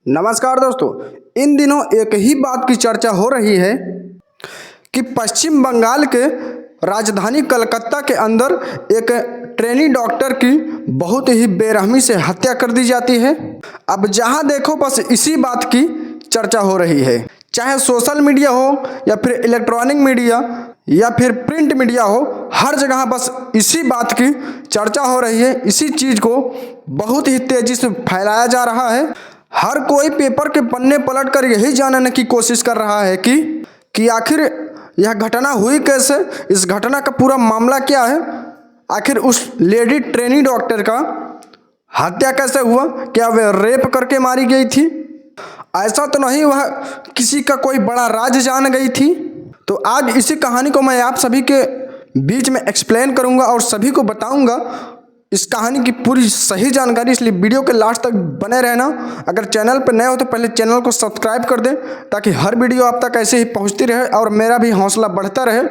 नमस्कार दोस्तों, इन दिनों एक ही बात की चर्चा हो रही है कि पश्चिम बंगाल के राजधानी कलकत्ता के अंदर एक ट्रेनी डॉक्टर की बहुत ही बेरहमी से हत्या कर दी जाती है। अब जहां देखो बस इसी बात की चर्चा हो रही है, चाहे सोशल मीडिया हो या फिर इलेक्ट्रॉनिक मीडिया या फिर प्रिंट मीडिया हो, हर जगह बस इसी बात की चर्चा हो रही है। इसी चीज़ को बहुत ही तेज़ी से फैलाया जा रहा है। हर कोई पेपर के पन्ने पलटकर यही जानने की कोशिश कर रहा है कि आखिर यह घटना हुई कैसे, इस घटना का पूरा मामला क्या है, आखिर उस लेडी ट्रेनी डॉक्टर का हत्या कैसे हुआ, क्या वह रेप करके मारी गई थी, ऐसा तो नहीं वह किसी का कोई बड़ा राज जान गई थी। तो आज इसी कहानी को मैं आप सभी के बीच में एक्सप्लेन करूंगा और सभी को बताऊंगा इस कहानी की पूरी सही जानकारी, इसलिए वीडियो के लास्ट तक बने रहना। अगर चैनल पर नए हो तो पहले चैनल को सब्सक्राइब कर दें ताकि हर वीडियो आप तक ऐसे ही पहुंचती रहे और मेरा भी हौसला बढ़ता रहे।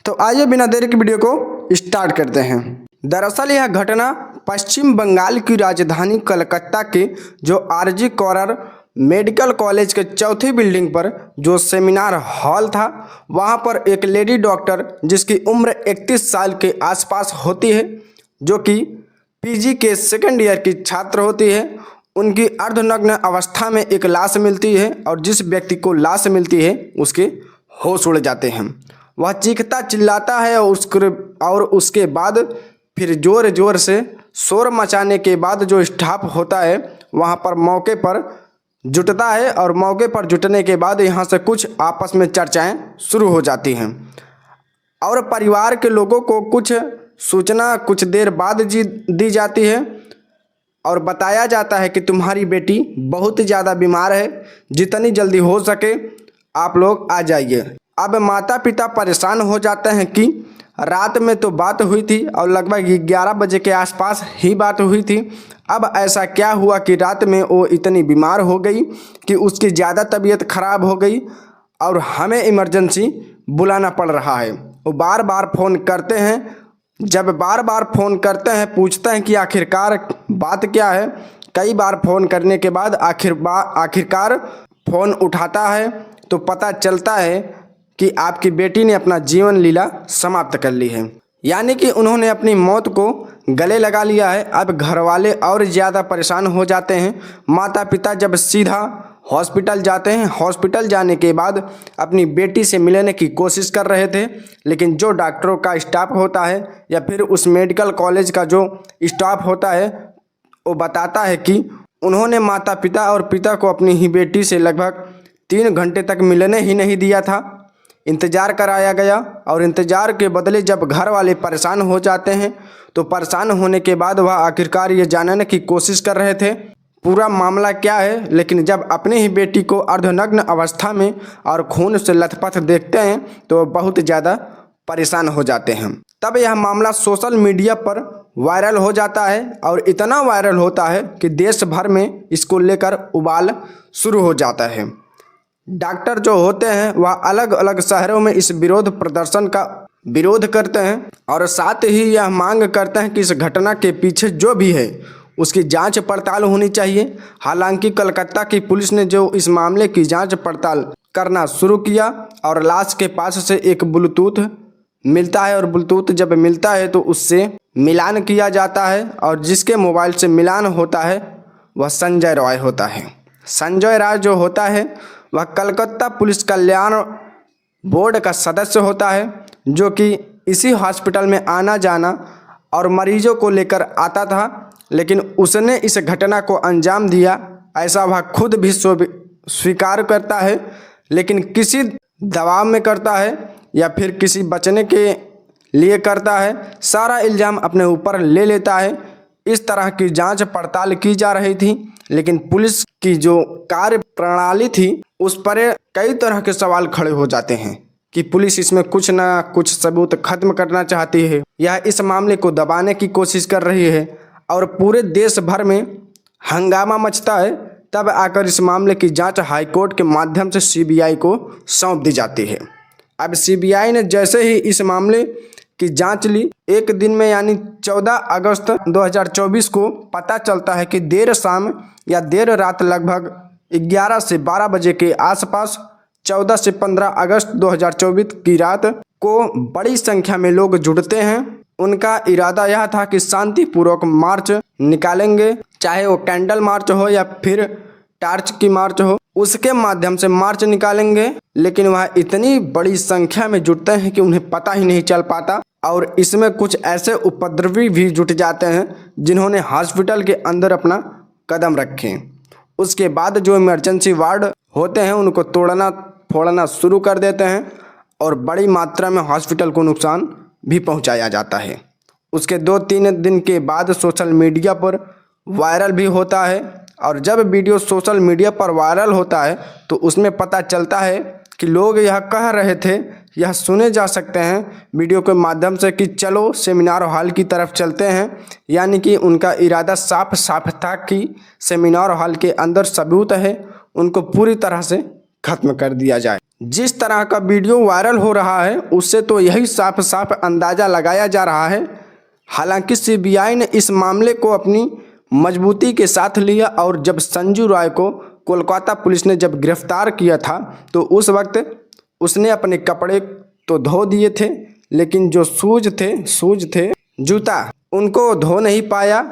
तो आइए बिना देरी की वीडियो को स्टार्ट करते हैं। दरअसल यह घटना पश्चिम बंगाल की राजधानी कलकत्ता के जो आरजी कौर मेडिकल कॉलेज के चौथी बिल्डिंग पर जो सेमिनार हॉल था, वहां पर एक लेडी डॉक्टर जिसकी उम्र 31 साल के आसपास होती है, जो कि पीजी के सेकेंड ईयर की छात्र होती है, उनकी अर्धनग्न अवस्था में एक लाश मिलती है और जिस व्यक्ति को लाश मिलती है उसके होश उड़ जाते हैं। वह चीखता चिल्लाता है और उसके बाद फिर ज़ोर ज़ोर से शोर मचाने के बाद जो स्टाफ होता है वहाँ पर मौके पर जुटता है और मौके पर जुटने के बाद यहाँ से कुछ आपस में चर्चाएं शुरू हो जाती हैं और परिवार के लोगों को कुछ सूचना कुछ देर बाद दी जाती है और बताया जाता है कि तुम्हारी बेटी बहुत ज़्यादा बीमार है, जितनी जल्दी हो सके आप लोग आ जाइए। अब माता पिता परेशान हो जाते हैं कि रात में तो बात हुई थी और लगभग 11 बजे के आसपास ही बात हुई थी। अब ऐसा क्या हुआ कि रात में वो इतनी बीमार हो गई कि उसकी ज़्यादा तबीयत खराब हो गई और हमें इमरजेंसी बुलाना पड़ रहा है। वो बार बार फ़ोन करते हैं, जब बार बार फ़ोन करते हैं पूछते हैं कि आखिरकार बात क्या है। कई बार फ़ोन करने के बाद आखिरकार फ़ोन उठाता है तो पता चलता है कि आपकी बेटी ने अपना जीवन लीला समाप्त कर ली है, यानी कि उन्होंने अपनी मौत को गले लगा लिया है। अब घर वाले और ज़्यादा परेशान हो जाते हैं। माता पिता जब सीधा हॉस्पिटल जाते हैं, हॉस्पिटल जाने के बाद अपनी बेटी से मिलने की कोशिश कर रहे थे, लेकिन जो डॉक्टरों का स्टाफ होता है या फिर उस मेडिकल कॉलेज का जो स्टाफ होता है वो बताता है कि उन्होंने माता पिता और पिता को अपनी ही बेटी से लगभग 3 घंटे तक मिलने ही नहीं दिया था। इंतज़ार कराया गया और इंतज़ार के बदले जब घर वाले परेशान हो जाते हैं तो परेशान होने के बाद वह आखिरकार ये जानने की कोशिश कर रहे थे पूरा मामला क्या है, लेकिन जब अपनी ही बेटी को अर्धनग्न अवस्था में और खून से लथपथ देखते हैं तो बहुत ज़्यादा परेशान हो जाते हैं। तब यह मामला सोशल मीडिया पर वायरल हो जाता है और इतना वायरल होता है कि देश भर में इसको लेकर उबाल शुरू हो जाता है। डॉक्टर जो होते हैं वह अलग अलग शहरों में इस विरोध प्रदर्शन का विरोध करते हैं और साथ ही यह मांग करते हैं कि इस घटना के पीछे जो भी है उसकी जांच पड़ताल होनी चाहिए। हालांकि कलकत्ता की पुलिस ने जो इस मामले की जांच पड़ताल करना शुरू किया और लाश के पास से एक ब्लूटूथ मिलता है और ब्लूटूथ जब मिलता है तो उससे मिलान किया जाता है और जिसके मोबाइल से मिलान होता है वह संजय रॉय होता है। संजय राय जो होता है वह कलकत्ता पुलिस कल्याण बोर्ड का सदस्य होता है, जो कि इसी हॉस्पिटल में आना जाना और मरीजों को लेकर आता था, लेकिन उसने इस घटना को अंजाम दिया ऐसा वह खुद भी स्वीकार करता है, लेकिन किसी दबाव में करता है या फिर किसी बचने के लिए करता है। सारा इल्ज़ाम अपने ऊपर ले लेता है। इस तरह की जांच पड़ताल की जा रही थी, लेकिन पुलिस की जो कार्य प्रणाली थी उस पर कई तरह के सवाल खड़े हो जाते हैं कि पुलिस इसमें कुछ ना कुछ सबूत खत्म करना चाहती है या इस मामले को दबाने की कोशिश कर रही है और पूरे देश भर में हंगामा मचता है। तब आकर इस मामले की जांच हाईकोर्ट के माध्यम से सीबीआई को सौंप दी जाती है। अब सीबीआई ने जैसे ही इस मामले की जांच ली। एक दिन में यानी 14 अगस्त 2024 को पता चलता है कि देर शाम या देर रात लगभग 11 से 12 बजे के आसपास 14 से 15 अगस्त 2024 की रात को बड़ी संख्या में लोग जुटते हैं। उनका इरादा यह था कि शांतिपूर्वक मार्च निकालेंगे, चाहे वो कैंडल मार्च हो या फिर टार्च की मार्च हो, उसके माध्यम से मार्च निकालेंगे। लेकिन वह इतनी बड़ी संख्या में जुटते हैं कि उन्हें पता ही नहीं चल पाता और इसमें कुछ ऐसे उपद्रवी भी जुट जाते हैं जिन्होंने हॉस्पिटल के अंदर अपना कदम रखे। उसके बाद जो इमरजेंसी वार्ड होते हैं उनको तोड़ना फोड़ना शुरू कर देते हैं और बड़ी मात्रा में हॉस्पिटल को नुकसान भी पहुंचाया जाता है। उसके 2-3 दिन के बाद सोशल मीडिया पर वायरल भी होता है और जब वीडियो सोशल मीडिया पर वायरल होता है तो उसमें पता चलता है कि लोग यह कह रहे थे, यह सुने जा सकते हैं वीडियो के माध्यम से कि चलो सेमिनार हॉल की तरफ चलते हैं। यानी कि उनका इरादा साफ साफ था कि सेमिनार हॉल के अंदर सबूत है, उनको पूरी तरह से खत्म कर दिया जाए। जिस तरह का वीडियो वायरल हो रहा है उससे तो यही साफ साफ अंदाज़ा लगाया जा रहा है। हालांकि सीबीआई ने इस मामले को अपनी मजबूती के साथ लिया और जब संजू राय को कोलकाता पुलिस ने जब गिरफ्तार किया था तो उस वक्त उसने अपने कपड़े तो धो दिए थे, लेकिन जो शूज थे जूता, उनको धो नहीं पाया।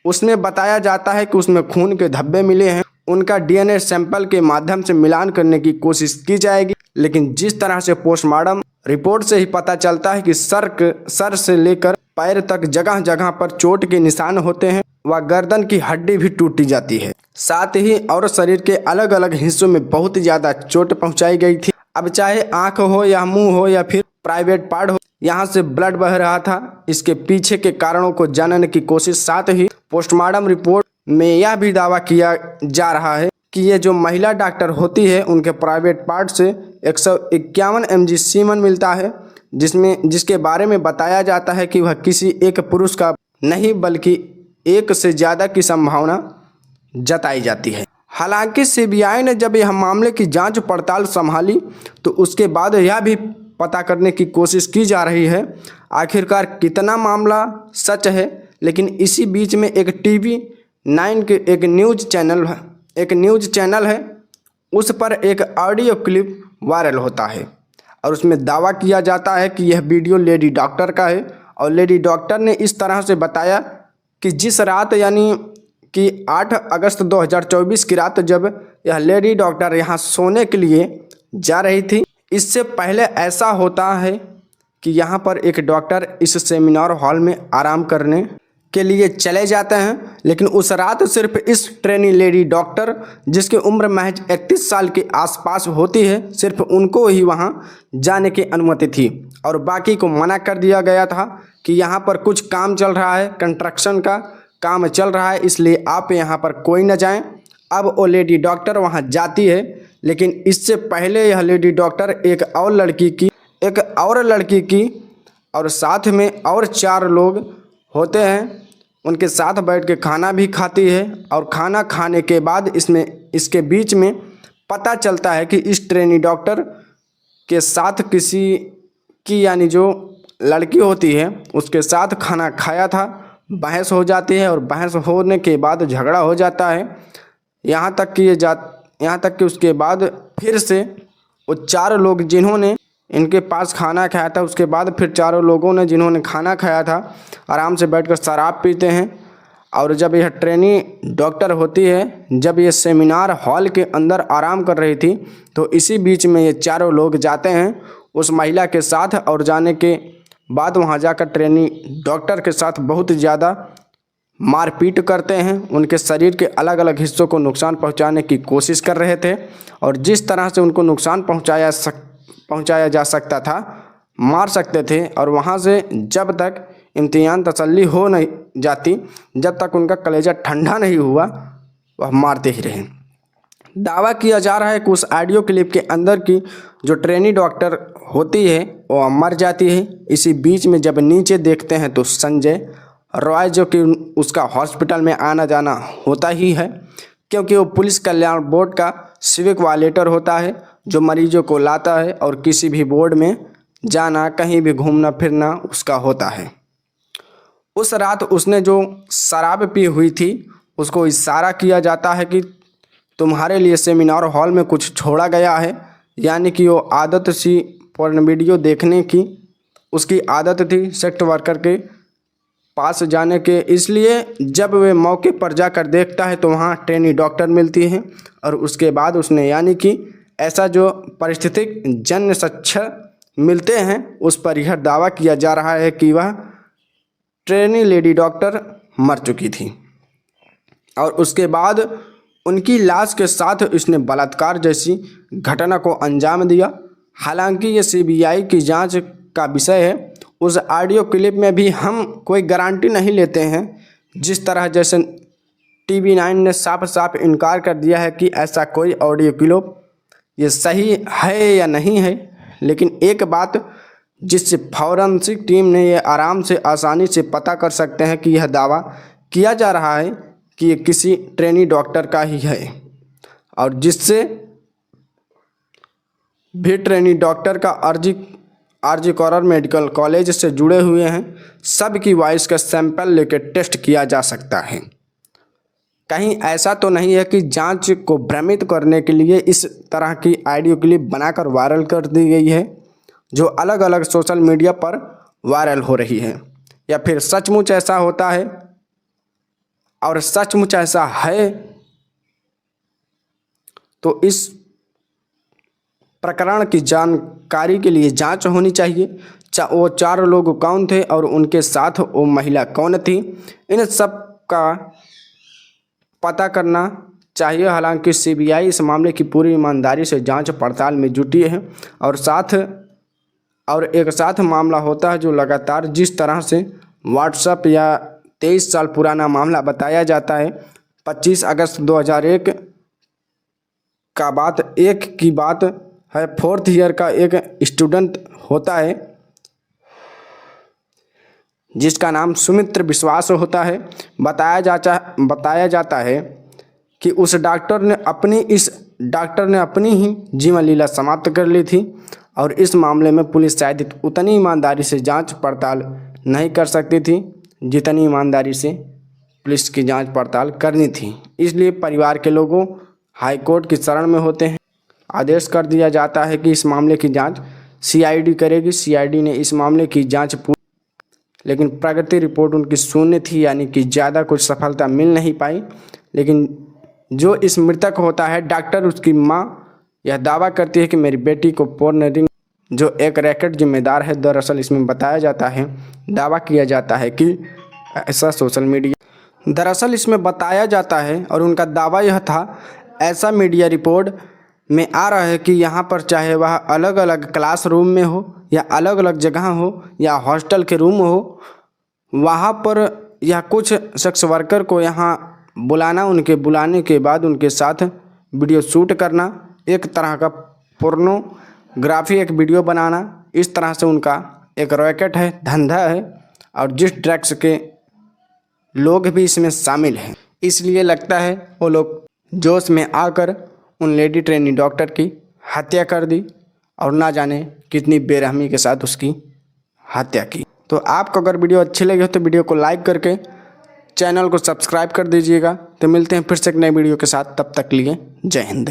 उसमें बताया जाता है कि उसमें खून के धब्बे मिले हैं। उनका डीएनए सैंपल के माध्यम से मिलान करने की कोशिश की जाएगी, लेकिन जिस तरह से पोस्टमार्टम रिपोर्ट से ही पता चलता है कि सर से लेकर पैर तक जगह जगह पर चोट के निशान होते हैं व गर्दन की हड्डी भी टूटी जाती है। साथ ही और शरीर के अलग अलग हिस्सों में बहुत ज़्यादा चोट पहुंचाई गई थी। अब चाहे आँख हो या मुंह हो या फिर प्राइवेट पार्ट हो, यहाँ से ब्लड बह रहा था। इसके पीछे के कारणों को जानने की कोशिश, साथ ही पोस्टमार्टम रिपोर्ट में यह भी दावा किया जा रहा है कि ये जो महिला डॉक्टर होती है उनके प्राइवेट पार्ट से 151 mg सीमन मिलता है, जिसके बारे में बताया जाता है कि वह किसी एक पुरुष का नहीं बल्कि एक से ज़्यादा की संभावना जताई जाती है। हालांकि सीबीआई ने जब यह मामले की जांच पड़ताल संभाली तो उसके बाद यह भी पता करने की कोशिश की जा रही है आखिरकार कितना मामला सच है। लेकिन इसी बीच में एक TV9 के एक न्यूज़ चैनल है, उस पर एक ऑडियो क्लिप वायरल होता है और उसमें दावा किया जाता है कि यह वीडियो लेडी डॉक्टर का है और लेडी डॉक्टर ने इस तरह से बताया कि जिस रात यानी कि 8 अगस्त 2024 की रात जब यह लेडी डॉक्टर यहाँ सोने के लिए जा रही थी, इससे पहले ऐसा होता है कि यहाँ पर एक डॉक्टर इस सेमिनार हॉल में आराम करने के लिए चले जाते हैं। लेकिन उस रात सिर्फ इस ट्रेनी लेडी डॉक्टर, जिसकी उम्र महज 31 साल के आसपास होती है, सिर्फ उनको ही वहाँ जाने की अनुमति थी और बाकी को मना कर दिया गया था कि यहाँ पर कुछ काम चल रहा है, कंस्ट्रक्शन का काम चल रहा है, इसलिए आप यहाँ पर कोई न जाएं। अब वो लेडी डॉक्टर वहाँ जाती है, लेकिन इससे पहले यह लेडी डॉक्टर एक और लड़की की और साथ में और 4 लोग होते हैं, उनके साथ बैठ के खाना भी खाती है और खाना खाने के बाद इसके बीच में पता चलता है कि इस ट्रेनी डॉक्टर के साथ किसी की यानी जो लड़की होती है उसके साथ खाना खाया था। बहस हो जाती है और बहस होने के बाद झगड़ा हो जाता है। यहाँ तक कि उसके बाद फिर से वो 4 लोग जिन्होंने इनके पास खाना खाया था, उसके बाद फिर 4 लोगों ने जिन्होंने खाना खाया था आराम से बैठकर शराब पीते हैं। और जब यह ट्रेनी डॉक्टर होती है, जब ये सेमिनार हॉल के अंदर आराम कर रही थी तो इसी बीच में ये 4 लोग जाते हैं उस महिला के साथ और जाने के बाद वहाँ जाकर ट्रेनी डॉक्टर के साथ बहुत ज़्यादा मारपीट करते हैं। उनके शरीर के अलग अलग हिस्सों को नुकसान पहुँचाने की कोशिश कर रहे थे और जिस तरह से उनको नुकसान पहुंचाया जा सकता था मार सकते थे। और वहां से जब तक इम्तिहान तसल्ली हो नहीं जाती, जब तक उनका कलेजा ठंडा नहीं हुआ, वह मारते ही रहे। दावा किया जा रहा है कि उस ऑडियो क्लिप के अंदर की जो ट्रेनी डॉक्टर होती है वो मर जाती है। इसी बीच में जब नीचे देखते हैं तो संजय रॉय, जो कि उसका हॉस्पिटल में आना जाना होता ही है क्योंकि वो पुलिस कल्याण बोर्ड का सिविक वायलेटर होता है जो मरीजों को लाता है और किसी भी बोर्ड में जाना, कहीं भी घूमना फिरना उसका होता है। उस रात उसने जो शराब पी हुई थी उसको इशारा किया जाता है कि तुम्हारे लिए सेमिनार हॉल में कुछ छोड़ा गया है, यानी कि वो आदत सी पोर्न वीडियो देखने की उसकी आदत थी सेक्स वर्कर के पास जाने के। इसलिए जब वे मौके पर जाकर देखता है तो वहाँ ट्रेनी डॉक्टर मिलती है और उसके बाद उसने यानी कि ऐसा जो परिस्थितिक जन्य साक्ष्य मिलते हैं उस पर यह दावा किया जा रहा है कि वह ट्रेनी लेडी डॉक्टर मर चुकी थी और उसके बाद उनकी लाश के साथ उसने बलात्कार जैसी घटना को अंजाम दिया। हालांकि ये सीबीआई की जांच का विषय है। उस ऑडियो क्लिप में भी हम कोई गारंटी नहीं लेते हैं, जिस तरह जैसे TV9 ने साफ साफ इनकार कर दिया है कि ऐसा कोई ऑडियो क्लिप ये सही है या नहीं है। लेकिन एक बात जिससे फॉरेंसिक टीम ने ये आराम से आसानी से पता कर सकते हैं कि यह दावा किया जा रहा है कि ये किसी ट्रेनी डॉक्टर का ही है और जिससे भी ट्रेनी डॉक्टर का आरजी कौर मेडिकल कॉलेज से जुड़े हुए हैं, सबकी वॉइस का सैंपल लेकर टेस्ट किया जा सकता है। कहीं ऐसा तो नहीं है कि जांच को भ्रमित करने के लिए इस तरह की ऑडियो क्लिप बनाकर वायरल कर दी गई है जो अलग अलग सोशल मीडिया पर वायरल हो रही है, या फिर सचमुच ऐसा होता है और सचमुच ऐसा है तो इस प्रकरण की जानकारी के लिए जांच होनी चाहिए। वो 4 लोग कौन थे और उनके साथ वो महिला कौन थी, इन सब का पता करना चाहिए। हालांकि सीबीआई इस मामले की पूरी ईमानदारी से जांच पड़ताल में जुटी है और एक साथ मामला होता है जो लगातार जिस तरह से व्हाट्सएप या 23 साल पुराना मामला बताया जाता है। 25 अगस्त 2001 का बात एक की बात है। 4th ईयर का एक स्टूडेंट होता है जिसका नाम सुमित्र विश्वास होता है। बताया जाता है कि उस डॉक्टर ने अपनी ही जीवन लीला समाप्त कर ली थी और इस मामले में पुलिस शायद उतनी ईमानदारी से जांच पड़ताल नहीं कर सकती थी जितनी ईमानदारी से पुलिस की जांच पड़ताल करनी थी। इसलिए परिवार के लोगों हाई कोर्ट की शरण में होते हैं। आदेश कर दिया जाता है कि इस मामले की जांच CID करेगी। CID ने इस मामले की जांच लेकिन प्रगति रिपोर्ट उनकी शून्य थी, यानी कि ज़्यादा कुछ सफलता मिल नहीं पाई। लेकिन जो इस मृतक होता है डॉक्टर, उसकी माँ यह दावा करती है कि मेरी बेटी को पोर्न रिंग जो एक रैकेट जिम्मेदार है। दरअसल इसमें बताया जाता है, दावा किया जाता है कि ऐसा सोशल मीडिया दरअसल इसमें बताया जाता है और उनका दावा यह था, ऐसा मीडिया रिपोर्ट में आ रहा है कि यहाँ पर चाहे वह अलग अलग क्लासरूम में हो या अलग अलग जगह हो या हॉस्टल के रूम हो, वहाँ पर यह कुछ सेक्स वर्कर को यहाँ बुलाना, उनके बुलाने के बाद उनके साथ वीडियो शूट करना, एक तरह का पोर्नोग्राफी एक वीडियो बनाना, इस तरह से उनका एक रैकेट है, धंधा है और जिस ड्रग्स के लोग भी इसमें शामिल हैं। इसलिए लगता है वो लोग जोश में आकर उन लेडी ट्रेनी डॉक्टर की हत्या कर दी और ना जाने कितनी बेरहमी के साथ उसकी हत्या की। तो आपको अगर वीडियो अच्छी लगी हो तो वीडियो को लाइक करके चैनल को सब्सक्राइब कर दीजिएगा। तो मिलते हैं फिर से एक नई वीडियो के साथ, तब तक लिए जय हिंद।